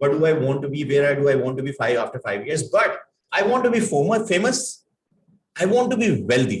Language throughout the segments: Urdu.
What do I want to be? Where do I want to be after 5 years? But I want to be famous. I want to be wealthy.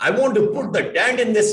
I want to put the dent in this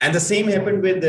And the same happened with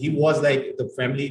he was like the family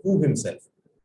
prove himself.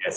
yes.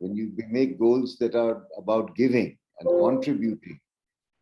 when you make goals that are about giving and contributing,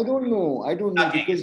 I don't know because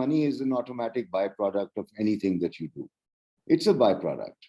money is an automatic byproduct of anything that you do. It's a byproduct.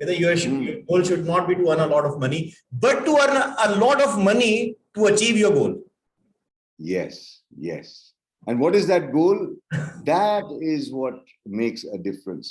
Your goal should not be to earn a lot of money, but to earn a lot of money to achieve your goal. Yes. And what is that goal? That is what makes a difference.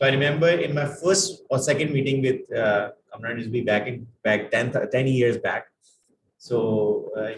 so I remember in my first or second meeting with Kamran Rizvi back 10 years back. So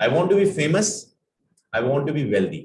I want to be famous, I want to be wealthy,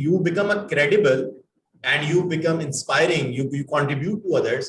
you become a credible and you become inspiring, you contribute to others,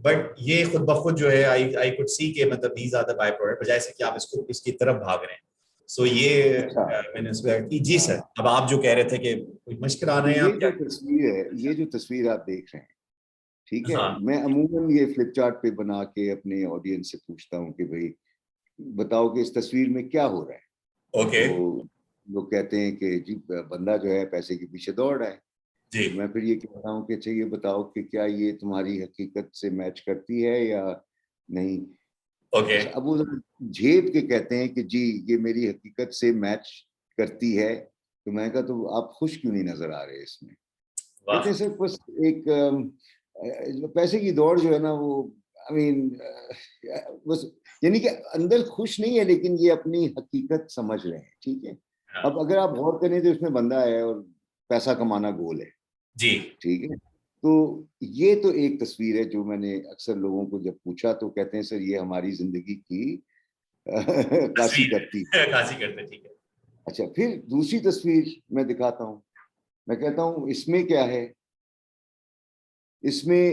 but یہ خود بخود جو ہے آئی کوڈ سی کہ مطلب these are the by product بجائے سے کہ آپ اس کو اس کی طرف بھاگ رہے ہیں. سو یہ اچھا میں نے اس کو ایڈ کی. جی سر, اب آپ جو کہہ رہے تھے کہ کوئی مشکل آ رہے ہیں آپ یہ کیا. جو تصویر ہے, یہ جو تصویر آپ دیکھ رہے ہیں, ٹھیک ہے, ہاں میں عموماً یہ فلپ چارٹ پہ بنا کے اپنے آڈینس سے پوچھتا ہوں کہ بھائی بتاؤ کہ اس تصویر میں کیا ہو رہا ہے. اوکے تو لوگ کہتے ہیں کہ جی بندہ جو ہے پیسے کے پیچھے دوڑ رہا ہے. جی تو میں پھر یہ کہتا ہوں کہ اچھا یہ بتاؤ کہ کیا یہ تمہاری حقیقت سے میچ کرتی ہے یا نہیں. اوکے اچھا, اب وہ جھیپ کے کہتے ہیں کہ جی یہ میری حقیقت سے میچ کرتی ہے. تو میں کہا تو آپ خوش کیوں نہیں نظر آ رہے اس میں. واہ کہتے ہیں صرف بس ایک پیسے کی دوڑ جو ہے نا وہ بس, یعنی کہ اندر خوش نہیں ہے لیکن یہ اپنی حقیقت سمجھ رہے ہیں. ٹھیک ہے, اب اگر آپ غور کریں تو اس میں بندہ ہے اور پیسہ کمانا گول ہے. جی ٹھیک ہے, تو یہ تو ایک تصویر ہے جو میں نے اکثر لوگوں کو جب پوچھا تو کہتے ہیں سر یہ ہماری زندگی کی عکاسی کرتی ہے. خاصی کرتے. ٹھیک ہے اچھا, پھر دوسری تصویر میں دکھاتا ہوں. میں کہتا ہوں اس میں کیا ہے, اس میں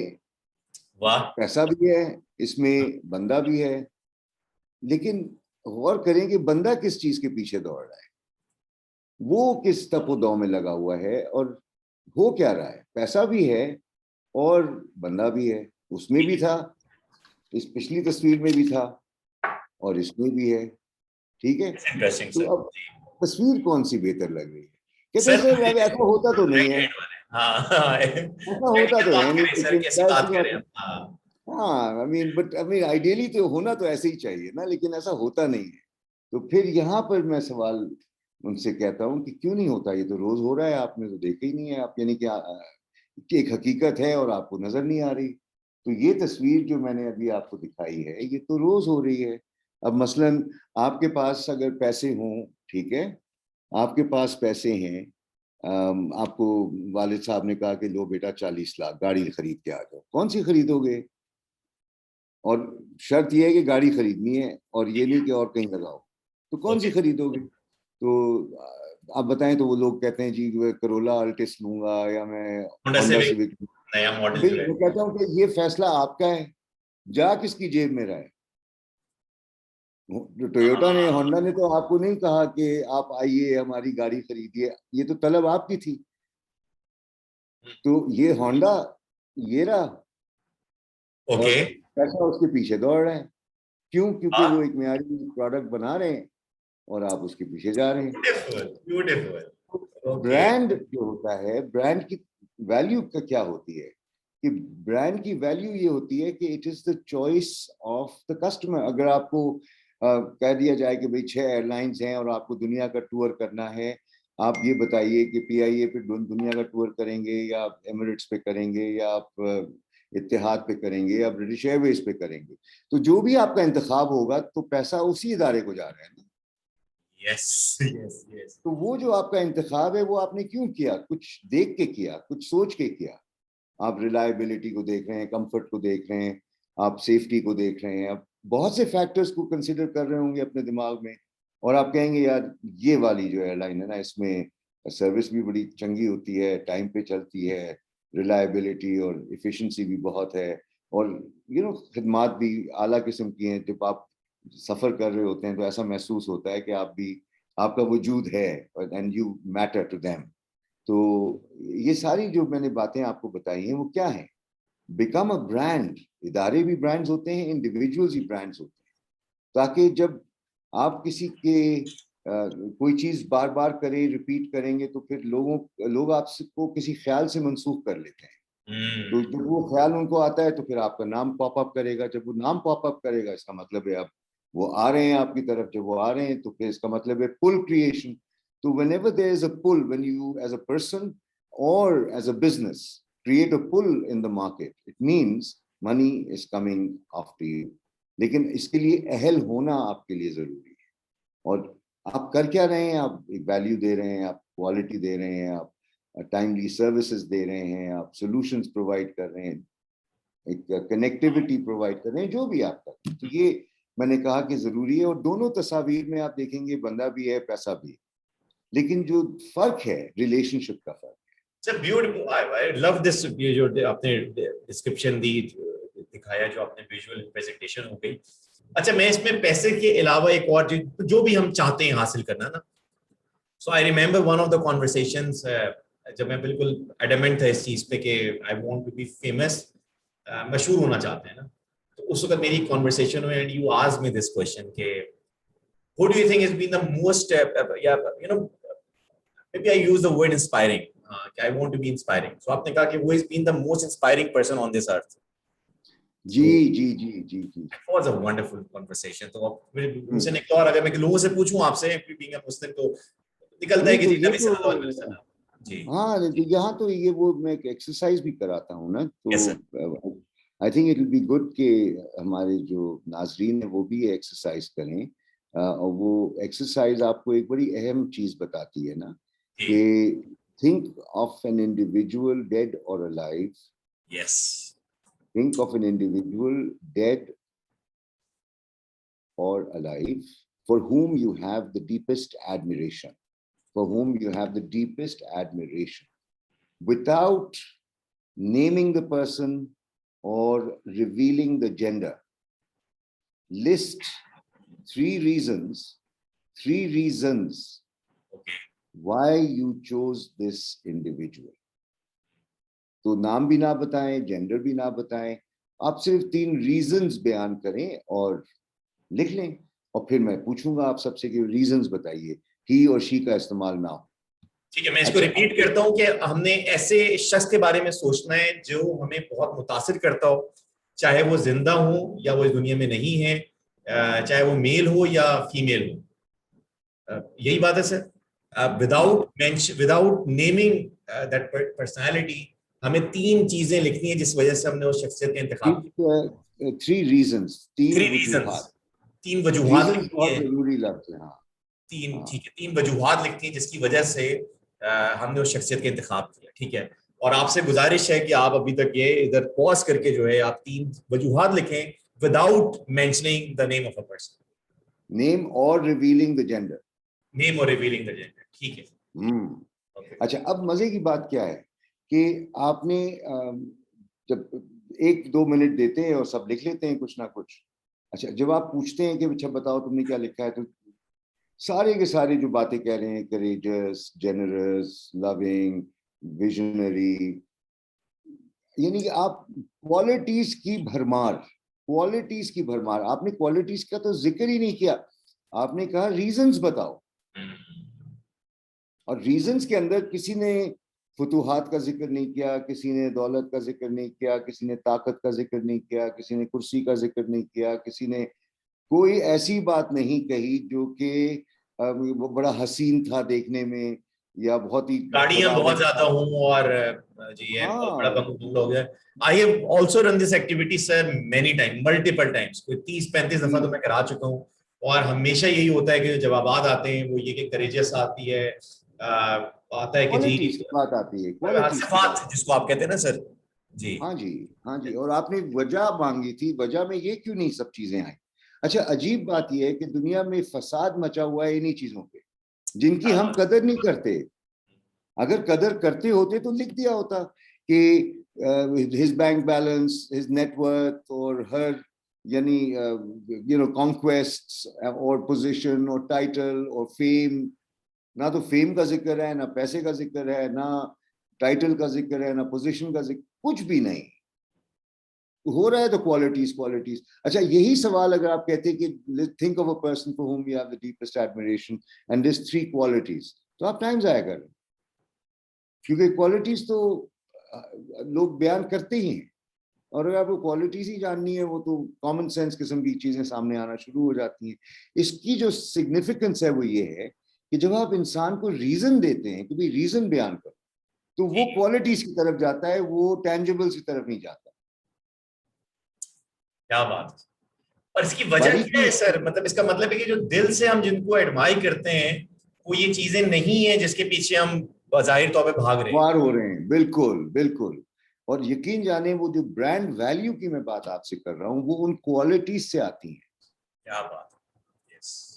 واہ پیسہ بھی ہے, اس میں بندہ بھی ہے, لیکن غور کریں کہ بندہ کس چیز کے پیچھے دوڑ رہا ہے, وہ کس تپ و دو میں لگا ہوا ہے, اور ہو کیا رہا ہے. پیسہ بھی ہے اور بندہ بھی ہے, اس میں بھی تھا, اس پچھلی تصویر میں بھی تھا اور اس میں بھی ہے. ٹھیک ہے, انٹرسٹنگ تو سر. اب تصویر کون سی بہتر لگ رہی ہے. کہتے ہیں سر سر اب ایسا ہوتا تو نہیں ہے, ہاں ایسا ہوتا تو ہے نہیں, سر کیسی بات کریں لیکن ہاں. ہاں بٹ آئیڈیلی تو ہونا تو ایسے ہی چاہیے نا, لیکن ایسا ہوتا نہیں ہے. تو پھر یہاں پر میں سوال ان سے کہتا ہوں کہ کیوں نہیں ہوتا, یہ تو روز ہو رہا ہے, آپ نے تو دیکھا ہی نہیں ہے. آپ یعنی کہ ایک حقیقت ہے اور آپ کو نظر نہیں آ رہی. تو یہ تصویر جو میں نے ابھی آپ کو دکھائی ہے یہ تو روز ہو رہی ہے. اب مثلاً آپ کے پاس اگر پیسے ہوں, ٹھیک ہے, آپ کے پاس پیسے ہیں, آپ کو والد صاحب نے کہا کہ لو بیٹا 40 لاکھ گاڑی خرید کے آ جاؤ, کون سی خریدو گے؟ اور شرط یہ ہے کہ گاڑی خریدنی ہے اور یہ نہیں کہ اور کہیں لگاؤ, تو کون سی خریدو گے؟ تو آپ بتائیں. تو وہ لوگ کہتے ہیں جی کرولا الٹس لوں گا یا میں ہونڈا سیوک. نیا ماڈل جو ہے میں کہتا ہوں کہ یہ فیصلہ آپ کا ہے, جا کس کی جیب میں رہا ہے. ٹویوٹا نے, ہونڈا نے تو آپ کو نہیں کہا کہ آپ آئیے ہماری گاڑی خریدیے, یہ تو طلب آپ کی تھی. تو یہ ہونڈا یہ رہا اور اوکے پیسہ اس کے پیچھے دوڑ رہے ہیں. کیوں؟ کیونکہ وہ ایک معیاری پروڈکٹ بنا رہے ہیں اور آپ اس کے پیچھے جا رہے ہیں. بیوٹیفل. برانڈ جو ہوتا ہے, برانڈ کی ویلیو کا کیا ہوتی ہے کہ برانڈ کی ویلیو یہ ہوتی ہے کہ it is the choice of the customer. اگر آپ کو کہہ دیا جائے کہ بھئی 6 ایئر لائنز ہیں اور آپ کو دنیا کا ٹور کرنا ہے, آپ یہ بتائیے کہ پی آئی اے پہ دنیا کا ٹور کریں گے یا آپ ایمریٹس پہ کریں گے یا آپ اتحاد پہ کریں گے یا برٹش ایئر ویز پہ کریں گے, تو جو بھی آپ کا انتخاب ہوگا تو پیسہ اسی ادارے کو جا رہا ہے نا. تو وہ جو آپ کا انتخاب ہے وہ آپ نے کیوں کیا؟ کچھ دیکھ کے کیا, کچھ سوچ کے کیا. آپ ریلائبلٹی کو دیکھ رہے ہیں, کمفرٹ کو دیکھ رہے ہیں, آپ سیفٹی کو دیکھ رہے ہیں, آپ بہت سے فیکٹرز کو کنسیڈر کر رہے ہوں گے اپنے دماغ میں, اور آپ کہیں گے یار یہ والی جو ایئر لائن ہے نا اس میں سروس بھی بڑی چنگی ہوتی ہے, ٹائم پہ چلتی ہے, ریلائبلٹی اور ایفیشنسی بھی بہت ہے, اور خدمات بھی اعلیٰ قسم کی ہیں. جب آپ سفر کر رہے ہوتے ہیں تو ایسا محسوس ہوتا ہے کہ آپ کا وجود ہے and you matter to them. تو یہ ساری جو میں نے باتیں آپ کو بتائی ہیں وہ کیا ہیں؟ Become a brand. ادارے بھی برانڈز ہوتے ہیں, انڈیویجولز بھی برانڈز ہوتے ہیں, تاکہ جب آپ کسی کے کوئی چیز بار بار کریں, ریپیٹ کریں گے تو پھر لوگ آپ کو کسی خیال سے منسوخ کر لیتے ہیں. تو جب وہ خیال ان کو آتا ہے تو پھر آپ کا نام پاپ اپ کرے گا. جب وہ نام پاپ اپ کرے گا اس کا مطلب ہے اب وہ آ رہے ہیں آپ کی طرف. جب وہ آ رہے ہیں تو پھر اس کا مطلب ہے پل کریشن. تو whenever there is a pull, when you as a person or as a business create a pull in the market, it means money is coming after you. لیکن اس کے لیے اہل ہونا آپ کے لیے ضروری ہے. اور آپ کر کیا رہے ہیں؟ آپ ایک ویلیو دے رہے ہیں, آپ کوالٹی دے رہے ہیں, آپ ٹائملی سروسز دے رہے ہیں, آپ سولوشنز پرووائڈ کر رہے ہیں, ایک کنیکٹیوٹی پرووائڈ کر رہے ہیں, جو بھی آپ کا. تو یہ میں نے کہا کہ ضروری ہے. اور دونوں تصاویر میں آپ دیکھیں گے بندہ بھی ہے, پیسہ بھی ہے, لیکن جو فرق ہے ریلیشن شپ کا فرق ہے. It's a beautiful. I love this. یہ جو آپ نے ڈسکرپشن دی, دکھایا, جو آپ نے ویژول پریزنٹیشن ہو گئی. اچھا, میں اس میں پیسے کے علاوہ ایک اور جو بھی ہم چاہتے ہیں حاصل کرنا نا, so I remember one of the conversations, جب میں بالکل ایڈمنٹ تھا اس چیز پہ کہ I want to be famous, مشہور ہونا چاہتے ہیں نا, تو اس وقت میری کانورسیشن ہوئی and you asked me this question کہ who do you think has been the most maybe I use the word inspiring, I want to be inspiring, so آپ نے کہا کہ who has been the most inspiring person on this earth. G G G G G, it was a wonderful conversation. تو مجھ سے نکلا, اور اگر میں لوگوں سے پوچھوں آپ سے being a Muslim, تو نکلتا ہے کہ جی نبی صلی اللہ علیہ وسلم. جی ہاں, یہاں تو یہ وہ میں ایکسرسائز بھی کراتا ہوں نا, تو I think it will be good کہ ہمارے جو ناظرین ہیں وہ بھی ایکسرسائز کریں, اور وہ ایکسرسائز آپ کو ایک بڑی اہم چیز بتاتی ہے نا, کہ think of an individual dead اور alive. Yes, think of an individual dead or alive for whom you have the deepest admiration, without naming the person or revealing the gender. List three reasons why you chose this individual. تو نام بھی نہ بتائیں, جینڈر بھی نہ بتائیں, آپ صرف 3 ریزنز بیان کریں اور لکھ لیں, اور پھر میں پوچھوں گا آپ سب سے کہ ریزنز بتائیے, ہی اور شی کا استعمال نہ ہو. ٹھیک ہے, میں اس کو ریپیٹ کرتا ہوں کہ ہم نے ایسے شخص کے بارے میں سوچنا ہے جو ہمیں بہت متاثر کرتا ہو, چاہے وہ زندہ ہو یا وہ اس دنیا میں نہیں ہے, چاہے وہ میل ہو یا فیمیل ہو. یہی بات ہے سر. وداؤٹ نیمنگ دیٹ پرسنالٹی, ہمیں 3 چیزیں لکھنی ہیں جس وجہ سے ہم نے اس شخصیت کا انتخاب کیا. 3 reasons, 3 وجوہات بہت ضروری لفظ ہے. ہاں, 3 ٹھیک ہے, 3 وجوہات لکھتی ہیں جس کی وجہ سے ہم نے اس شخصیت کا انتخاب کیا. ٹھیک ہے, اور آپ سے گزارش ہے کہ آپ ابھی تک یہ ادھر پاز کر کے جو ہے آپ 3 وجوہات لکھیں without mentioning the name of a person. Name اور ریویلنگ دا جینڈر. نیم اور ریویلنگ دا جینڈر. ٹھیک ہے. اچھا, اب مزے کی بات کیا ہے کہ آپ نے جب 1-2 منٹ دیتے ہیں اور سب لکھ لیتے ہیں کچھ نہ کچھ. اچھا, جب آپ پوچھتے ہیں کہ اچھا بتاؤ تم نے کیا لکھا ہے, تو سارے کے سارے جو باتیں کہہ رہے ہیں, کریجس, جنرس, لونگ, ویژنری, یعنی کہ آپ کوالٹیز کی بھرمار, آپ نے کوالٹیز کا تو ذکر ہی نہیں کیا, آپ نے کہا ریزنز بتاؤ. اور ریزنز کے اندر کسی نے فتوحات کا ذکر نہیں کیا, کسی نے دولت کا ذکر نہیں کیا, کسی نے طاقت کا ذکر نہیں کیا, کسی نے کرسی کا ذکر نہیں کیا, کسی نے کوئی ایسی بات نہیں کہی جو کہ وہ بڑا حسین تھا دیکھنے میں, یا بہت ہی گاڑیاں بہت زیادہ ہوں, اور جی یہ بہت بڑا بنگلہ ہو گیا. I have also run this activity sir many times, multiple times, 30-35 دفعہ تو میں کرا چکا ہوں, اور ہمیشہ یہی ہوتا ہے کہ جو جوابات آتے ہیں وہ یہ کہ کریجس آتی ہے, آتا ہے کہ جی بات آتی ہے صفات جس کو آپ کہتے ہیں نا سر. جی ہاں جی, اور آپ نے وجہ مانگی تھی, وجہ میں یہ کیوں نہیں سب چیزیں آئیں. اچھا, عجیب بات یہ ہے کہ دنیا میں فساد مچا ہوا ہے انہی چیزوں پہ جن کی ہم قدر نہیں کرتے. اگر قدر کرتے ہوتے تو لکھ دیا ہوتا کہ his bank balance, his net worth, اور her یعنی conquests اور position اور title اور fame. نہ تو فیم کا ذکر ہے, نہ پیسے کا ذکر ہے, نہ ٹائٹل کا ذکر ہے, نہ پوزیشن کا ذکر, کچھ بھی نہیں ہو رہا ہے. تو کوالٹیز. اچھا, یہی سوال اگر آپ کہتے ہیں کہ think of a person for whom you have the deepest admiration and these 3 qualities, تو آپ ٹائم ضائع کر رہے ہیں, کیونکہ کوالٹیز تو لوگ بیان کرتے ہی ہیں, اور اگر آپ کو کوالٹیز ہی جاننی ہے وہ تو کامن سینس قسم کی چیزیں سامنے آنا شروع ہو جاتی ہیں. اس کی جو سگنیفیکنس ہے وہ یہ ہے کہ جب آپ انسان کو ریزن دیتے ہیں کہ بھئی ریزن بیان کرو, تو وہ کوالٹیز کی طرف جاتا ہے, وہ ٹینجبلز کی طرف نہیں جاتا. کیا بات. اور اس کی وجہ کیا ہے سر, مطلب اس کا مطلب ہے کہ جو دل سے ہم جن کو ایڈمائر کرتے ہیں وہ یہ چیزیں نہیں ہیں جس کے پیچھے ہم بظاہر طور پہ بھاگ رہے ہیں. بالکل. اور یقین جانے وہ جو برانڈ ویلیو کی میں بات آپ سے کر رہا ہوں وہ ان کوالٹیز سے آتی ہیں. کیا بات.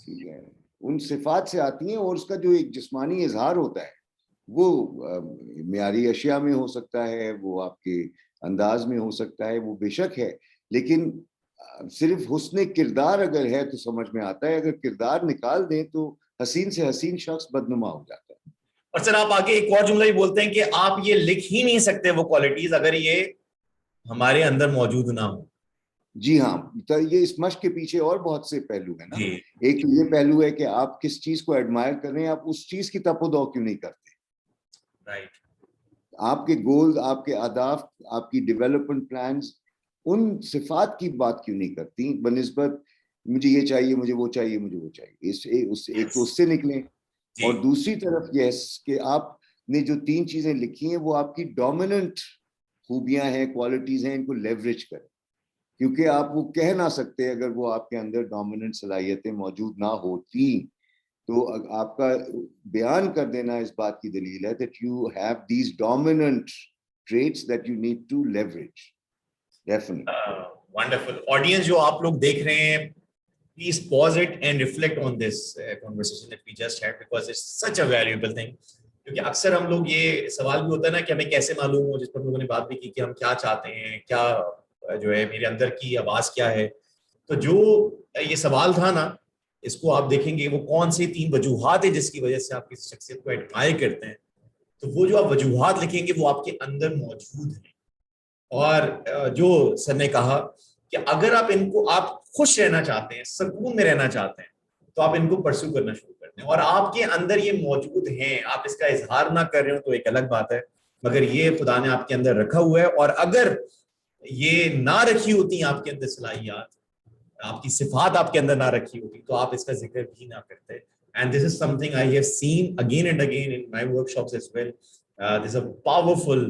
ٹھیک ہے, ان صفات سے آتی ہیں, اور اس کا جو ایک جسمانی اظہار ہوتا ہے وہ معیاری اشیاء میں ہو سکتا ہے, وہ آپ کے انداز میں ہو سکتا ہے, وہ بے شک ہے, لیکن صرف حسن کردار اگر ہے تو سمجھ میں آتا ہے, اگر کردار نکال دیں تو حسین سے حسین شخص بدنما ہو جاتا ہے. اور سر آپ آگے ایک اور جملہ بھی بولتے ہیں کہ آپ یہ لکھ ہی نہیں سکتے وہ کوالٹیز اگر یہ ہمارے اندر موجود نہ ہو. جی ہاں, تو یہ اس مشق کے پیچھے اور بہت سے پہلو ہیں نا. جی ایک تو یہ پہلو ہے کہ آپ کس چیز کو ایڈمائر کر رہے ہیں, آپ اس چیز کی تپ و دو کیوں نہیں کرتے. رائٹ. آپ کے گولز, آپ کے اہداف, آپ کی ڈیولپمنٹ پلانز ان صفات کی بات کیوں نہیں کرتی بنسبت مجھے یہ چاہیے, مجھے وہ چاہیے, مجھے وہ چاہیے. ایک تو اس سے نکلیں, اور دوسری طرف یہ کہ آپ نے جو 3 چیزیں لکھی ہیں وہ آپ کی ڈومیننٹ خوبیاں ہیں, کوالٹیز ہیں, ان کو لیوریج کریں. کیونکہ آپ وہ کہہ نہ سکتے اگر وہ آپ کے اندر ڈومیننٹ صلاحیتیں موجود نہ ہوتی, تو آپ کا بیان کر دینا اس بات کی دلیل ہے that you have these dominant traits that you need to leverage. Definitely. Wonderful. Audience جو آپ لوگ دیکھ رہے ہیں, please pause it and reflect on this conversation that we just had because it's such a valuable thing. کیونکہ اکثر ہم لوگ یہ سوال بھی ہوتا ہے نا کہ ہمیں کیسے معلوم ہو, جس پر لوگوں نے بات بھی کی کہ ہم کیا چاہتے ہیں, کیا جو ہے میرے اندر کی آواز کیا ہے. تو جو یہ سوال تھا نا, اس کو آپ دیکھیں گے وہ کون سی 3 وجوہات ہیں جس کی وجہ سے آپ کسی شخصیت کو ایڈمائر کرتے ہیں. تو وہ جو آپ وجوہات لکھیں گے وہ آپ کے اندر موجود ہیں. اور جو سر نے کہا کہ اگر آپ ان کو, آپ خوش رہنا چاہتے ہیں, سکون میں رہنا چاہتے ہیں, تو آپ ان کو پرسو کرنا شروع کر دیں. اور آپ کے اندر یہ موجود ہیں, آپ اس کا اظہار نہ کر رہے ہو تو ایک الگ بات ہے, مگر یہ خدا نے آپ کے اندر رکھا ہوا ہے. اور اگر یہ نہ رکھی ہوتی آپ کے اندر صلاحیات, آپ کی صفات آپ کے اندر نہ رکھی ہوتی, تو آپ اس کا ذکر بھی نہ کرتے. And this is something I have seen again and again in my workshops as well. This is a powerful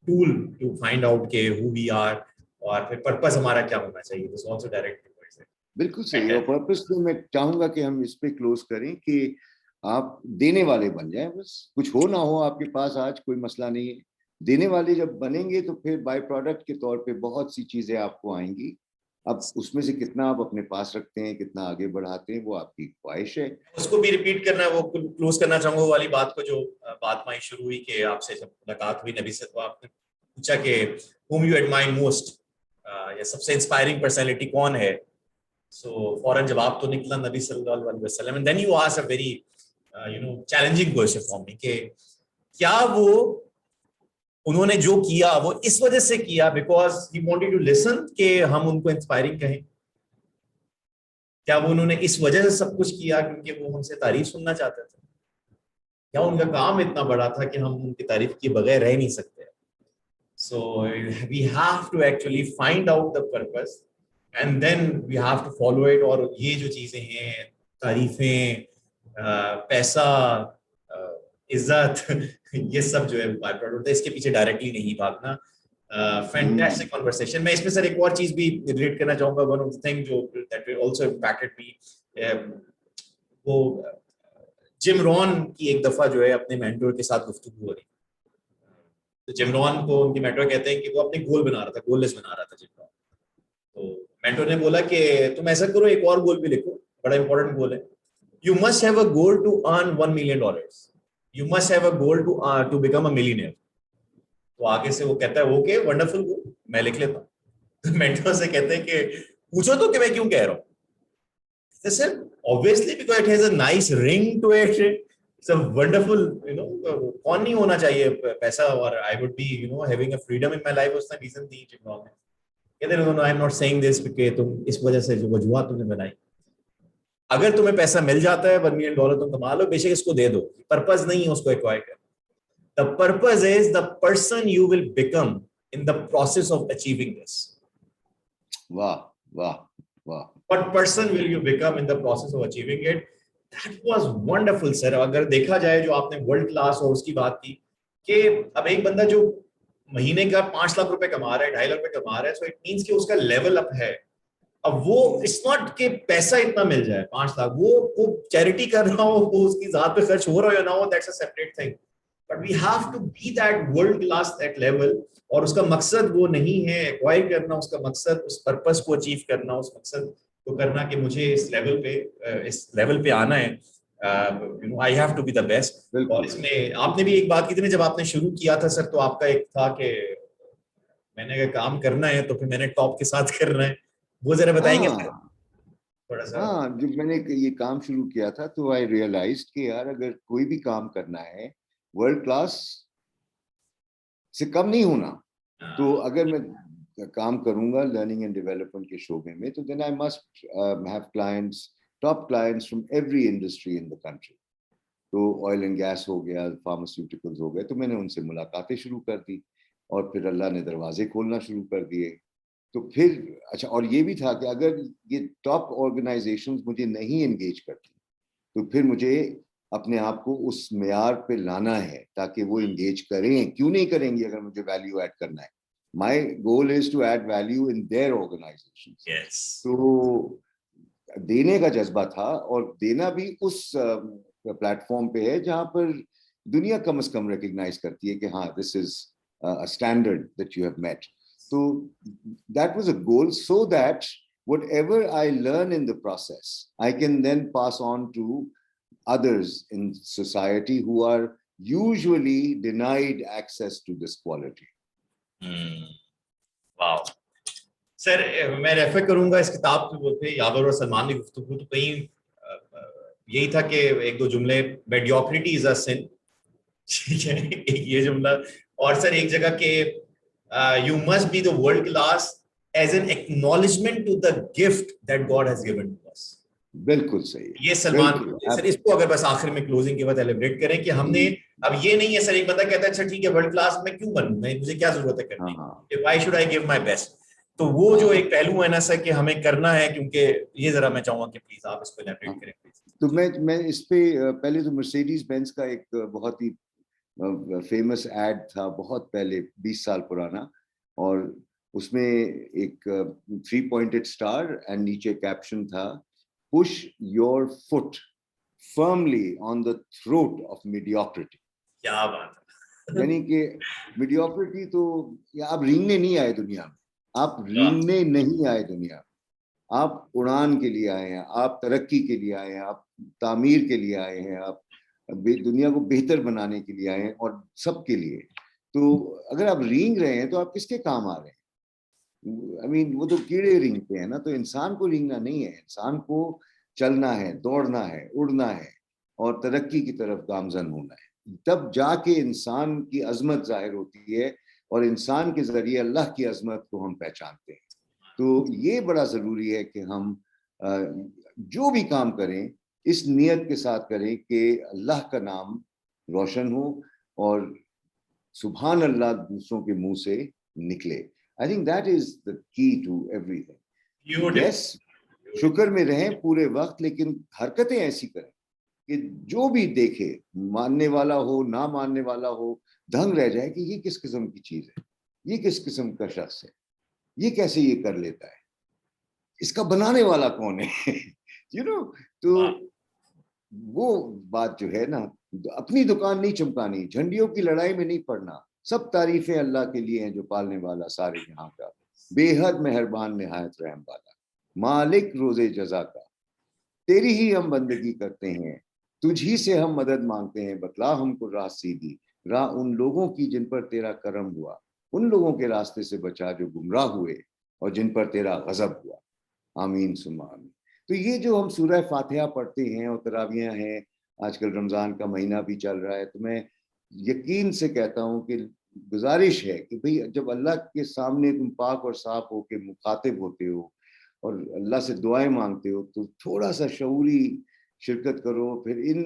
tool to find out کہ who we are اور پھر پرپس ہمارا کیا ہونا چاہیے. This is also direct towards it. بالکل صحیح. اور پرپس تو میں چاہوں گا کہ ہم اس پہ کلوز کریں کہ آپ دینے والے بن جائیں. بس کچھ ہو نہ ہو آپ کے پاس آج کوئی مسئلہ نہیں ہے, دینے والے جب بنیں گے تو پھر بائی پروڈکٹ کے طور پہ بہت سی چیزیں آپ کو آئیں گی. اب اس میں سے کتنا آپ اپنے پاس رکھتے ہیں, کتنا آگے بڑھاتے ہیں, وہ آپ کی خواہش ہے. اس کو بھی ریپیٹ کرنا ہے, وہ کلوز کرنا چاہوں گا والی بات کو جو بات میں شروع ہوئی کہ آپ سے جب ملاقات ہوئی نبی سے, تو آپ نے پوچھا کہ whom you admire most, یا سب سے انسپائرنگ پرسنالٹی کون ہے. سو فوراً جواب تو نکلا نبی صلی اللہ علیہ وسلم. And then you ask a very challenging question for me کہ کیا وہ انہوں نے جو کیا وہ اس وجہ سے کیا because he wanted to listen کہ ہم ان کو انسپائرنگ کہیں, کیا وہ انہوں نے اس وجہ سے سب کچھ کیا کیونکہ وہ ہم سے تعریف سننا چاہتے تھے, کیا ان کا کام اتنا بڑا تھا کہ ہم ان کی تعریف کے بغیر رہ نہیں سکتے. So we have to actually find out the purpose and then we have to follow it. اور یہ جو چیزیں ہیں, تعریفیں, پیسہ, عزت, یہ سب جو ہے بائی پروڈکٹ ہے, اس کے پیچھے ڈائریکٹلی نہیں بھاگنا. Fantastic conversation. میں اس میں سر ایک اور چیز بھی ریلیٹ کرنا چاہوں گا. ون آف دی تھنگ جو دیٹ آلسو امپیکٹڈ می, وہ جم رون کی ایک دفعہ جو ہے اپنے مینٹور کے ساتھ گفتگو ہو رہی. تو جم رون کو ان کے مینٹور کہتے ہیں کہ وہ اپنے گول بنا رہا تھا, گول لیس بنا رہا تھا جم رون. تو مینٹور نے بولا کہ تم ایسا کرو, ایک اور گول بھی لکھو, بڑا امپورٹنٹ گول ہے. You must have a goal to earn $1 million. You must have a goal to become a millionaire. تو آگے سے وہ کہتا ہے اوکے ونڈرفل گول, میں لکھ لیتا ہوں. مینٹور سے کہتے ہیں کہ پوچھو تو کہ میں کیوں کہہ رہا ہوں. Sir, obviously because it has a nice ring to it. It's a wonderful, کون نہیں ہونا چاہیے پیسہ, اور I would be, having a freedom in my life. اس نے reason دی جم رون نے. کہتے ہیں no, I'm not saying this کہ تم اس وجہ سے جو وجوہات تم نے بنائی, اگر تمہیں پیسہ مل جاتا ہے $1 million تم کما لو, بے شک اس کو دے دو. پرپز نہیں ہے اس کو ایکوائر کرنا. The purpose is the person you will become in the process of achieving this. واہ واہ واہ. What person will you become in the process of achieving it? That was wonderful, sir. اگر دیکھا جائے جو آپ نے ورلڈ کلاس اور اس کی بات کی کہ اب ایک بندہ جو مہینے کا 5 لاکھ روپے کما رہا ہے, 2.5 لاکھ روپے کما رہا ہے, so it means کہ اس کا لیول اپ ہے. اب وہ اٹس ناٹ کہ پیسہ اتنا مل جائے 5 لاکھ, وہ چیریٹی کر رہا ہو, وہ اس کی ذات پہ خرچ ہو رہا ہو یا نہ ہو, that's a separate thing. But we have to be that world class at level. اور اس کا مقصد وہ نہیں ہے ایکوائر کرنا, اس کا مقصد اس پرپس کو اچیو کرنا, اس مقصد کو کرنا کہ مجھے اس لیول پہ آنا ہے. I have to be the best. اور اس میں آپ نے بھی ایک بات کی تھی نا جب آپ نے شروع کیا تھا سر, تو آپ کا ایک تھا کہ میں نے اگر کام کرنا ہے تو پھر میں نے ٹاپ کے ساتھ کرنا ہے. وہ ذرا بتائیں گے تھوڑا سا. ہاں جب میں نے یہ کام شروع کیا تھا تو آئی ریئلائزڈ کہ یار اگر کوئی بھی کام کرنا ہے ورلڈ کلاس سے کم نہیں ہونا. تو اگر میں کام کروں گا لرننگ اینڈ ڈیولپمنٹ کے شعبے میں تو then I must have clients, top clients from every industry in the country. تو آئل اینڈ گیس ہو گیا, فارماسیوٹیکلز ہو گئے, تو میں نے ان سے ملاقاتیں شروع کر دی اور پھر اللہ نے دروازے کھولنا شروع کر دیے. تو پھر اچھا, اور یہ بھی تھا کہ اگر یہ ٹاپ آرگنائزیشنز مجھے نہیں انگیج کرتی تو پھر مجھے اپنے آپ کو اس معیار پہ لانا ہے تاکہ وہ انگیج کریں. کیوں نہیں کریں گے اگر مجھے ویلیو ایڈ کرنا ہے؟ My goal is to add value in their organization. تو دینے کا جذبہ تھا, اور دینا بھی اس پلیٹ فارم پہ ہے جہاں پر دنیا کم از کم ریکگنائز کرتی ہے کہ ہاں this is standard that you have met. So that was a goal, so that whatever I learn in the process, I can then pass on to others in society who are usually denied access to this quality. Wow. سر میں ریفر کروں گا اس کتاب پہ یاور اور سلمان کی گفتگو, تو کہیں یہی تھا کہ ایک دو جملے, میڈیوکریٹی از اے سن, ٹھیک ہے ایک یہ جملہ, اور سر ایک جگہ کہ you must be the world class as an acknowledgement to the gift that God has given to us. بالکل صحیح. یہ سلمان سر اس کو اگر بس آخر میں کلوزنگ کے بعد ایلیبریٹ کریں کہ ہم نے اب یہ نہیں ہے سر ایک بندہ کہتا ہے اچھا ٹھیک ہے ورلڈ کلاس میں کیوں بنوں, میں مجھے کیا ضرورت ہے کرنے کی, why should I give my best. تو وہ جو ایک پہلو ہے نا سر کہ ہمیں کرنا ہے, کیونکہ یہ ذرا میں چاہوں گا کہ پلیز آپ اس کو ایلیبریٹ کریں پلیز. تو میں اس پہ پہلے تو مرسیڈیز بینز کا ایک بہت ہی فیمس ایڈ تھا بہت پہلے, 20 سال پرانا, اور اس میں ایک 3 pointed star اینڈ نیچے کیپشن تھا, push your foot firmly on the throat of mediocrity. کیا بات ہے. یعنی کہ میڈیوکریٹی تو آپ رینگنے نہیں آئے دنیا میں, آپ رینگنے نہیں آئے دنیا میں, آپ اڑان کے لیے آئے ہیں, آپ ترقی کے لیے آئے ہیں, آپ تعمیر کے لیے آئے ہیں, آپ دنیا کو بہتر بنانے کے لیے آئے ہیں, اور سب کے لیے. تو اگر آپ رینگ رہے ہیں تو آپ کس کے کام آ رہے ہیں؟ I mean, وہ تو کیڑے رینگتے ہیں نا, تو انسان کو رینگنا نہیں ہے, انسان کو چلنا ہے, دوڑنا ہے, اڑنا ہے, اور ترقی کی طرف گامزن ہونا ہے. تب جا کے انسان کی عظمت ظاہر ہوتی ہے, اور انسان کے ذریعے اللہ کی عظمت کو ہم پہچانتے ہیں. تو یہ بڑا ضروری ہے کہ ہم جو بھی کام کریں اس نیت کے ساتھ کریں کہ اللہ کا نام روشن ہو اور سبحان اللہ دوسروں کے منہ سے نکلے. I think that is the key to everything. Yes, شکر میں رہیں پورے وقت, لیکن حرکتیں ایسی کریں کہ جو بھی دیکھے, ماننے والا ہو نہ ماننے والا ہو, دھنگ رہ جائے کہ یہ کس قسم کی چیز ہے, یہ کس قسم کا شخص ہے, یہ کیسے یہ کر لیتا ہے, اس کا بنانے والا کون ہے. تو وہ بات جو ہے نا, اپنی دکان نہیں چمکانی, جھنڈیوں کی لڑائی میں نہیں پڑنا. سب تعریفیں اللہ کے لیے ہیں جو پالنے والا سارے جہاں کا, بے حد مہربان نہایت رحم والا, مالک روز جزا کا. تیری ہی ہم بندگی کرتے ہیں, تجھ ہی سے ہم مدد مانگتے ہیں, بتلا ہم کو راہ سیدھی, راہ ان لوگوں کی جن پر تیرا کرم ہوا, ان لوگوں کے راستے سے بچا جو گمراہ ہوئے اور جن پر تیرا غضب ہوا. آمین ثم آمین. تو یہ جو ہم سورہ فاتحہ پڑھتے ہیں, اور تراویحیں ہیں, آج کل رمضان کا مہینہ بھی چل رہا ہے, تو میں یقین سے کہتا ہوں کہ گزارش ہے کہ بھئی جب اللہ کے سامنے تم پاک اور صاف ہو کے مخاطب ہوتے ہو اور اللہ سے دعائیں مانگتے ہو, تو تھوڑا سا شعوری شرکت کرو, پھر ان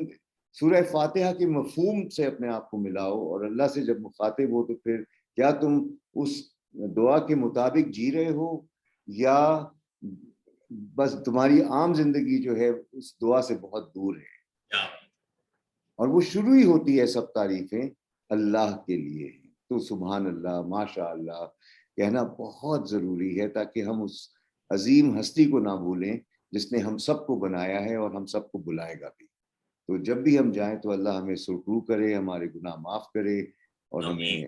سورہ فاتحہ کے مفہوم سے اپنے آپ کو ملاؤ, اور اللہ سے جب مخاطب ہو تو پھر کیا تم اس دعا کے مطابق جی رہے ہو, یا بس تمہاری عام زندگی جو ہے اس دعا سے بہت دور ہے. اور وہ شروع ہی ہوتی ہے سب تعریفیں اللہ کے لیے. تو سبحان اللہ, ماشاء اللہ کہنا بہت ضروری ہے تاکہ ہم اس عظیم ہستی کو نہ بھولیں جس نے ہم سب کو بنایا ہے اور ہم سب کو بلائے گا بھی. تو جب بھی ہم جائیں تو اللہ ہمیں سرخرو کرے, ہمارے گناہ معاف کرے, اور ہمیں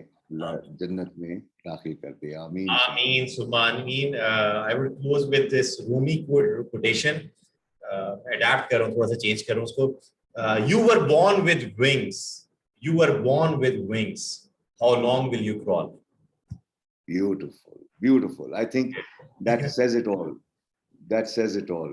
جنت میں داخل کر دے. آمین آمین ثم آمین. I will close with this Rumi quotation. Adapt کروں, تھوڑا سا چینج کروں اس کو. You were born with wings. You were born with wings. How long will you crawl? Beautiful. I think that says it all.